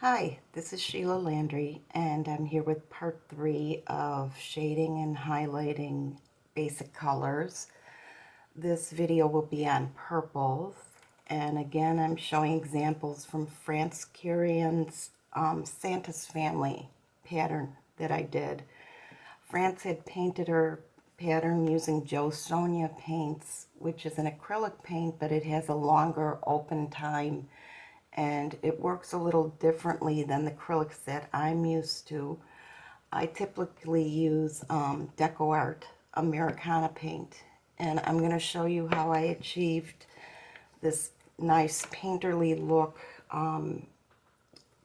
Hi, this is Sheila Landry, and I'm here with part 3 of shading and highlighting basic colors. This video will be on purples, and again I'm showing examples from France Quirion's Santa's Family pattern that I did. France had painted her pattern using Joe Sonia paints, which is an acrylic paint, but it has a longer open time and it works a little differently than the acrylics that I'm used to. I typically use DecoArt Americana paint, and I'm going to show you how I achieved this nice painterly look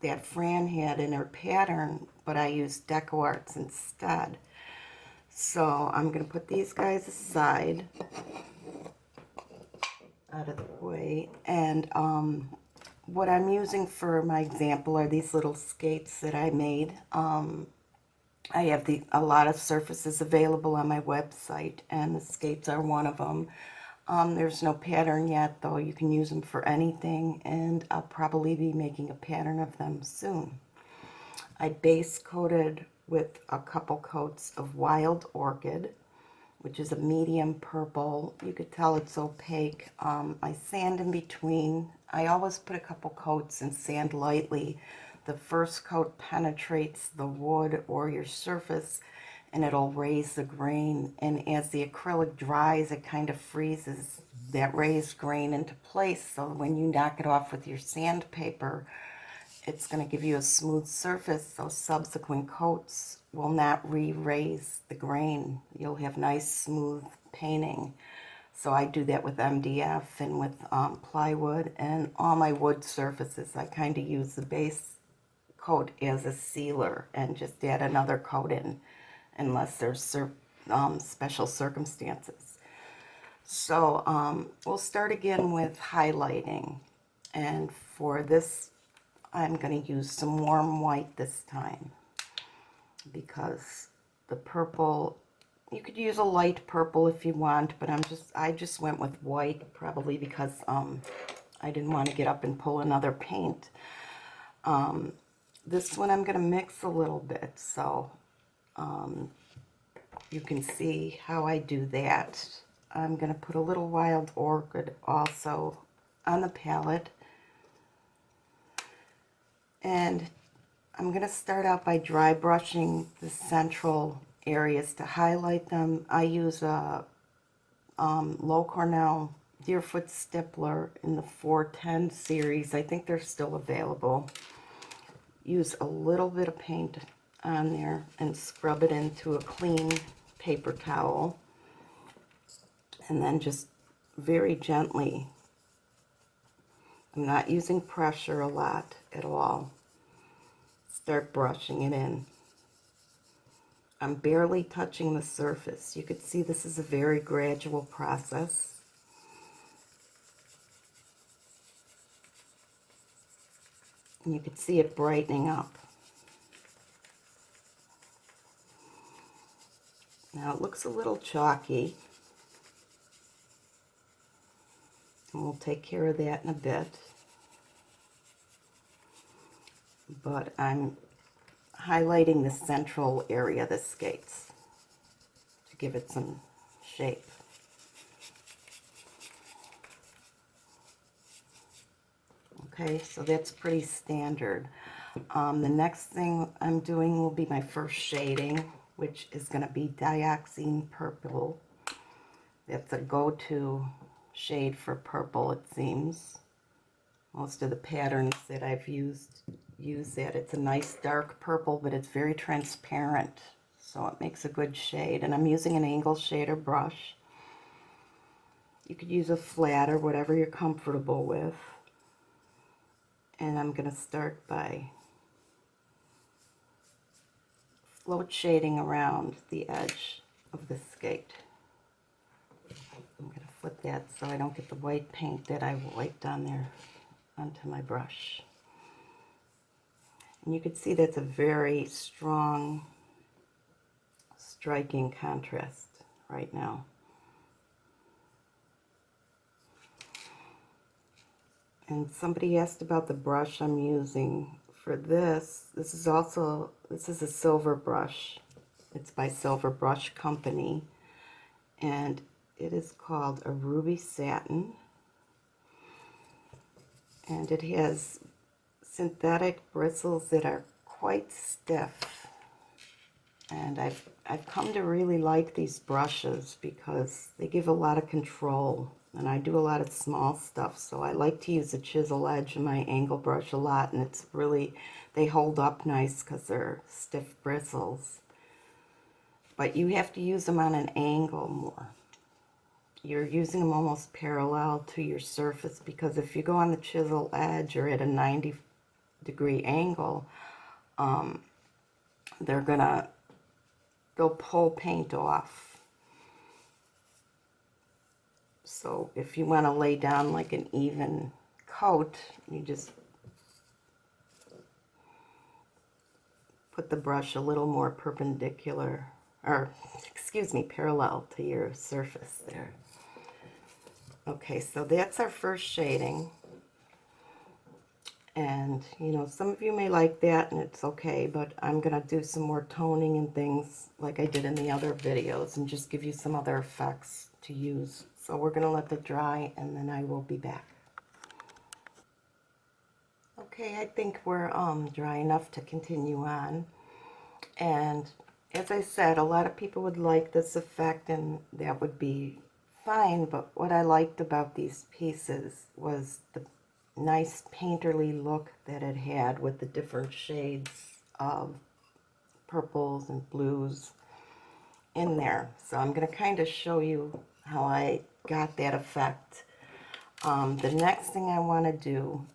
that Fran had in her pattern, but I used DecoArts instead. So I'm going to put these guys aside, out of the way, and what I'm using for my example are these little skates that I made. I have a lot of surfaces available on my website, and the skates are one of them. There's no pattern yet, though. You can use them for anything, and I'll probably be making a pattern of them soon. I base coated with a couple coats of Wild Orchid, which is a medium purple. You could tell it's opaque. I sand in between. I always put a couple coats and sand lightly. The first coat penetrates the wood or your surface, and it'll raise the grain. And as the acrylic dries, it kind of freezes that raised grain into place. So when you knock it off with your sandpaper, it's going to give you a smooth surface, so subsequent coats will not re-raise the grain. You'll have nice smooth painting. So I do that with MDF and with plywood and all my wood surfaces. I kind of use the base coat as a sealer and just add another coat in unless there's special circumstances. So we'll start again with highlighting, and for this I'm going to use some warm white this time because the purple, you could use a light purple if you want, but I just went with white, probably because I didn't want to get up and pull another paint. This one I'm going to mix a little bit, so you can see how I do that. I'm going to put a little Wild Orchid also on the palette. And I'm going to start out by dry brushing the central areas to highlight them. I use a Low Cornell Deerfoot Stippler in the 410 series. I think they're still available. Use a little bit of paint on there and scrub it into a clean paper towel. And then just very gently, I'm not using pressure a lot at all, start brushing it in. I'm barely touching the surface. You could see this is a very gradual process. And you could see it brightening up. Now it looks a little chalky, and we'll take care of that in a bit. But I'm highlighting the central area of the skates to give it some shape. Okay, so that's pretty standard. The next thing I'm doing will be my first shading, which is going to be Dioxazine Purple. That's a go-to shade for purple, it seems. Most of the patterns that I've used use that. It's a nice dark purple, but it's very transparent, so it makes a good shade. And I'm using an angle shader brush. You could use a flat or whatever you're comfortable with. And I'm going to start by float shading around the edge of the skate. I'm going to flip that so I don't get the white paint that I wiped on there onto my brush. And you can see that's a very strong, striking contrast right now. And somebody asked about the brush I'm using for for this, this is a silver brush. It's by Silver Brush Company, and it is called a Ruby Satin, and it has synthetic bristles that are quite stiff. And I've come to really like these brushes because they give a lot of control, and I do a lot of small stuff, so I like to use a chisel edge in my angle brush a lot, and it's really, they hold up nice because they're stiff bristles. But you have to use them on an angle more. You're using them almost parallel to your surface, because if you go on the chisel edge or at a 90-degree angle, they'll pull paint off. So if you want to lay down like an even coat, you just put the brush a little more perpendicular, or excuse me, parallel to your surface there. Okay, so that's our first shading. And, you know, some of you may like that, and it's okay, but I'm going to do some more toning and things like I did in the other videos and just give you some other effects to use. So we're going to let it dry, and then I will be back. Okay, I think we're dry enough to continue on. And as I said, a lot of people would like this effect, and that would be fine, but what I liked about these pieces was the nice painterly look that it had with the different shades of purples and blues in there. So I'm going to kind of show you how I got that effect. The next thing I want to do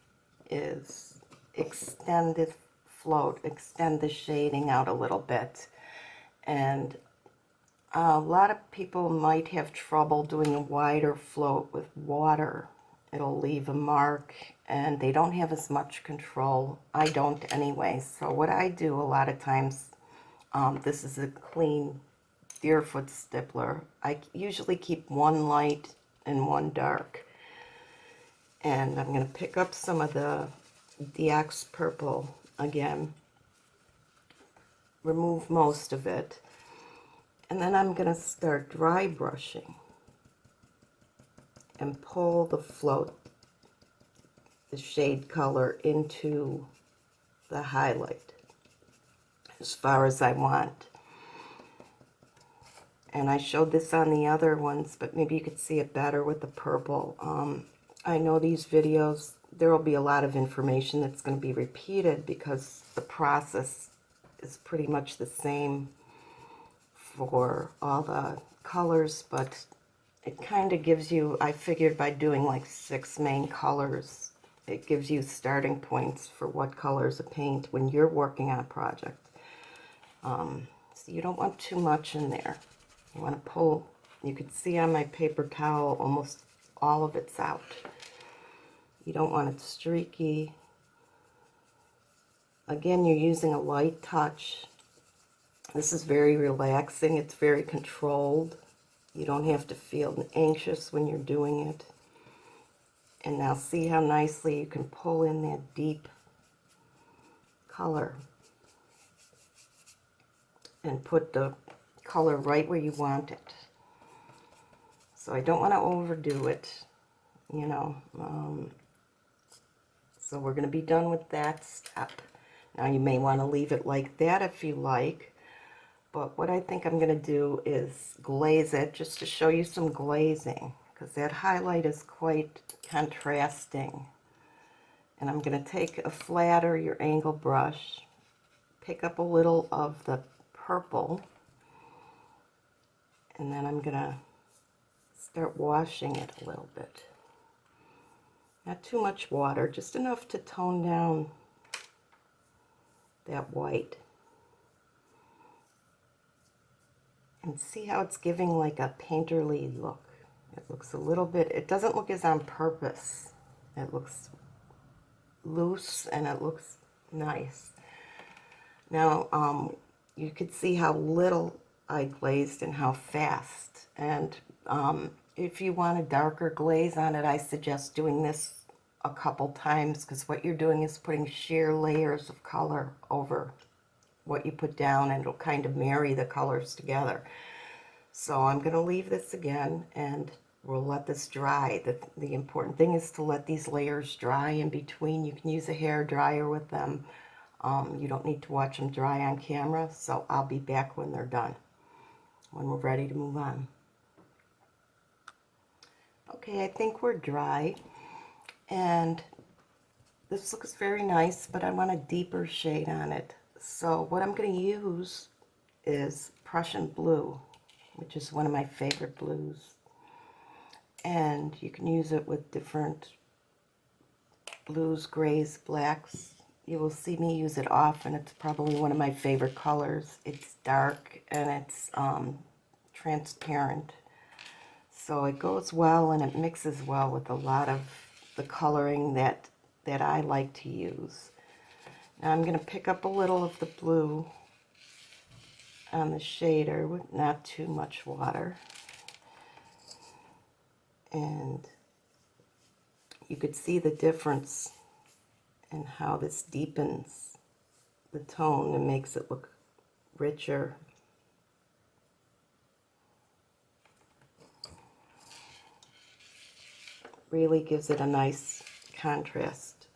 is extend the float, extend the shading out a little bit. And a lot of people might have trouble doing a wider float with water. It'll leave a mark, and they don't have as much control. I don't anyway. So what I do a lot of times, this is a clean Deerfoot stippler. I usually keep one light and one dark. And I'm going to pick up some of the DX purple again, remove most of it, and then I'm going to start dry brushing and pull the float, the shade color, into the highlight as far as I want. And I showed this on the other ones, but maybe you could see it better with the purple. I know these videos, there will be a lot of information that's going to be repeated because the process is pretty much the same for all the colors, but it kind of gives you, I figured by doing like 6 main colors, it gives you starting points for what colors to paint when you're working on a project. So you don't want too much in there. You want to pull, you can see on my paper towel almost all of it's out. You don't want it streaky. Again, you're using a light touch. This is very relaxing. It's very controlled. You don't have to feel anxious when you're doing it. And now see how nicely you can pull in that deep color and put the color right where you want it. So I don't want to overdo it, you know. So we're going to be done with that step. Now you may want to leave it like that if you like, but what I think I'm going to do is glaze it just to show you some glazing, because that highlight is quite contrasting. And I'm going to take a flat or your angle brush, pick up a little of the purple, and then I'm going to start washing it a little bit. Not too much water, just enough to tone down that white. And see how it's giving like a painterly look. It looks a little bit, it doesn't look as on purpose. It looks loose and it looks nice. Now, you could see how little I glazed and how fast. And if you want a darker glaze on it, I suggest doing this a couple times, because what you're doing is putting sheer layers of color over what you put down, and it'll kind of marry the colors together. So I'm going to leave this again, and we'll let this dry. The important thing is to let these layers dry in between. You can use a hair dryer with them. You don't need to watch them dry on camera, so I'll be back when they're done, when we're ready to move on. Okay, I think we're dry, and this looks very nice, but I want a deeper shade on it. So what I'm going to use is Prussian blue, which is one of my favorite blues. And you can use it with different blues, grays, blacks. You will see me use it often. It's probably one of my favorite colors. It's dark and it's transparent. So it goes well and it mixes well with a lot of the coloring that I like to use. Now I'm going to pick up a little of the blue on the shader with not too much water. And you could see the difference in how this deepens the tone and makes it look richer. Really gives it a nice contrast.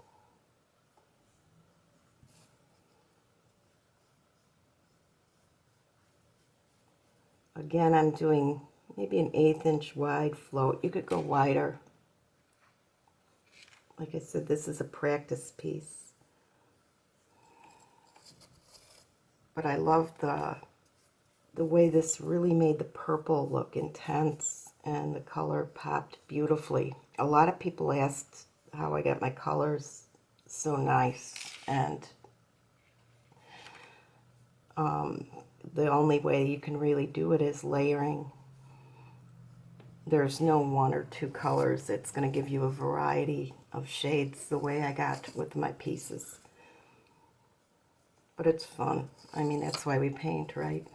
Again, I'm doing maybe an 1/8 inch wide float. You could go wider. Like I said, this is a practice piece. But I love the way this really made the purple look intense, and the color popped beautifully. A lot of people asked how I got my colors so nice, and the only way you can really do it is layering. There's no 1 or 2 colors. It's going to give you a variety of shades the way I got with my pieces. But it's fun. I mean, that's why we paint, right?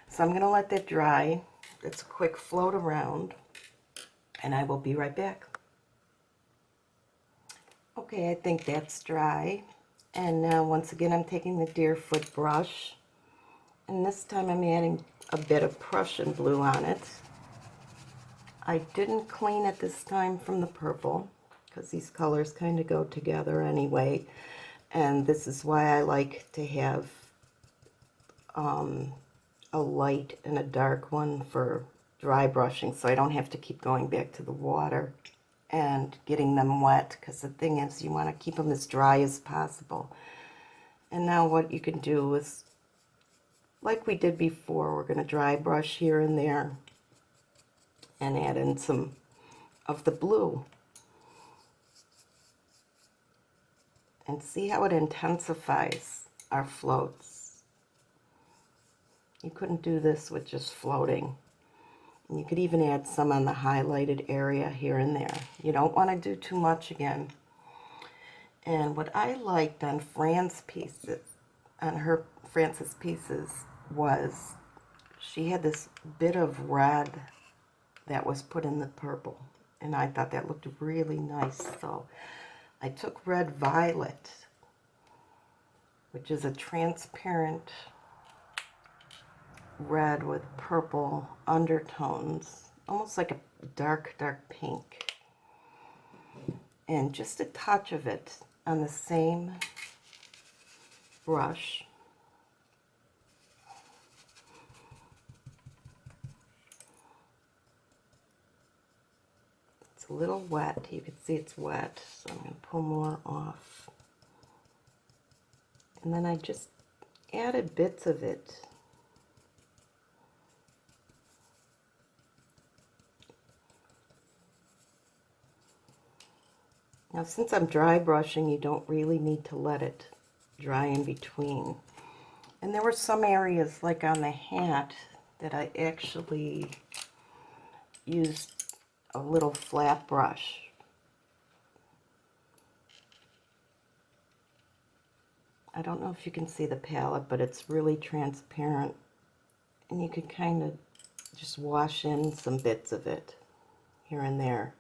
So I'm going to let that dry. It's a quick float around, and I will be right back. Okay, I think that's dry. And now, once again, I'm taking the Deerfoot brush, and this time I'm adding a bit of Prussian blue on it. I didn't clean it this time from the purple, because these colors kind of go together anyway. And this is why I like to have a light and a dark one for dry brushing, so I don't have to keep going back to the water and getting them wet, because the thing is, you want to keep them as dry as possible. And now what you can do is, like we did before, we're going to dry brush here and there and add in some of the blue. And see how it intensifies our floats. You couldn't do this with just floating. And you could even add some on the highlighted area here and there. You don't want to do too much again. And what I liked on France's pieces, was she had this bit of red that was put in the purple. And I thought that looked really nice. So I took Red Violet, which is a transparent red with purple undertones, almost like a dark, dark pink. And just a touch of it on the same brush. It's a little wet. You can see it's wet, so I'm going to pull more off. And then I just added bits of it. Now, since I'm dry brushing, you don't really need to let it dry in between. And there were some areas, like on the hat, that I actually used a little flat brush. I don't know if you can see the palette, but it's really transparent. And you could kind of just wash in some bits of it here and there.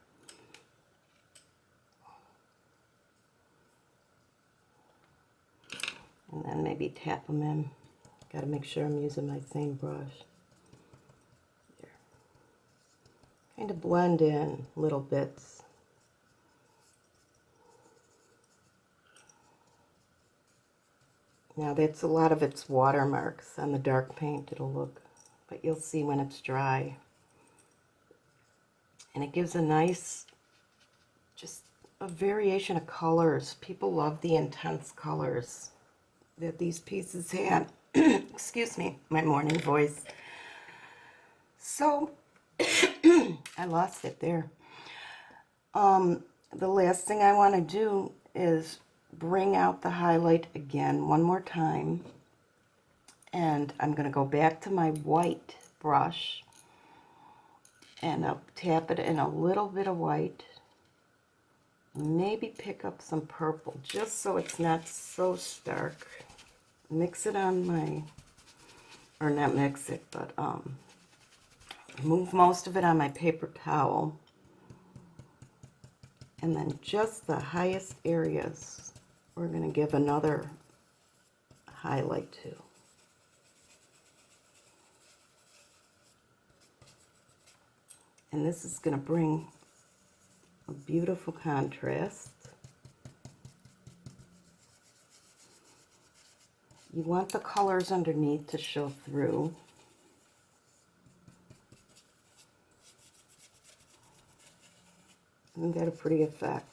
And then maybe tap them in. Got to make sure I'm using my same brush. There. Kind of blend in little bits. Now that's a lot of its watermarks on the dark paint, it'll look, but you'll see when it's dry. And it gives a nice, just a variation of colors. People love the intense colors that these pieces had. Excuse me, my morning voice. So, I lost it there. The last thing I want to do is bring out the highlight again one more time. And I'm going to go back to my white brush. And I'll tap it in a little bit of white. Maybe pick up some purple, just so it's not so stark. Mix it on my, or not mix it, but move most of it on my paper towel. And then just the highest areas, we're going to give another highlight to. And this is going to bring a beautiful contrast. You want the colors underneath to show through. And get a pretty effect.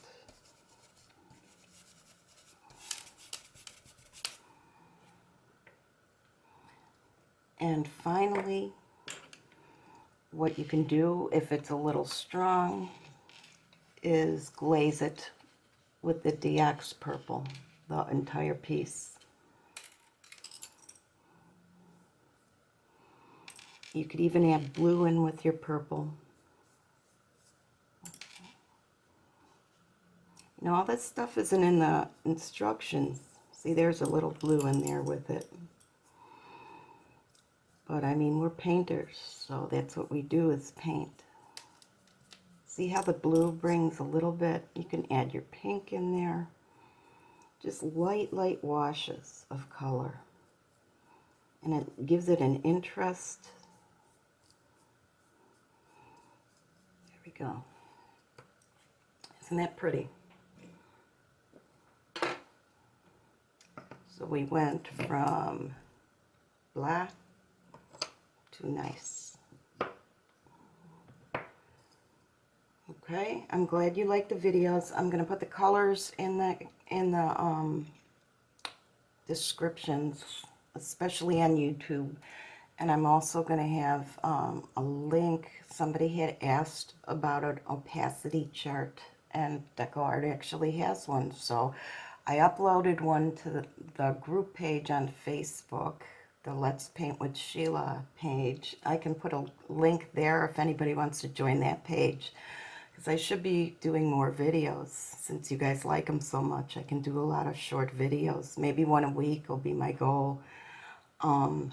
And finally, what you can do if it's a little strong is glaze it with the Diox purple, the entire piece. You could even add blue in with your purple. Now all this stuff isn't in the instructions. See, there's a little blue in there with it. But I mean, we're painters, so that's what we do is paint. See how the blue brings a little bit? You can add your pink in there. Just light washes of color. And it gives it an interest. There we go. Isn't that pretty? So we went from blah to nice. Okay, I'm glad you liked the videos. I'm going to put the colors in the descriptions, especially on YouTube. And I'm also going to have a link. Somebody had asked about an opacity chart, and DecoArt actually has one. So I uploaded one to the group page on Facebook, the Let's Paint with Sheila page. I can put a link there if anybody wants to join that page. Because I should be doing more videos since you guys like them so much. I can do a lot of short videos. Maybe one a week will be my goal. And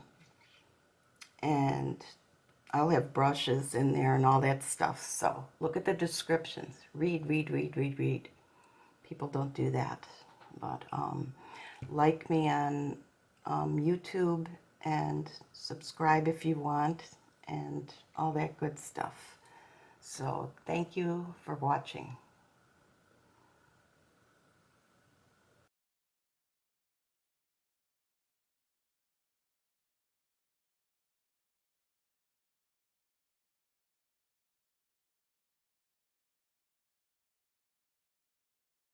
I'll have brushes in there and all that stuff. So look at the descriptions. Read. People don't do that. But like me on YouTube and subscribe if you want and all that good stuff. So thank you for watching.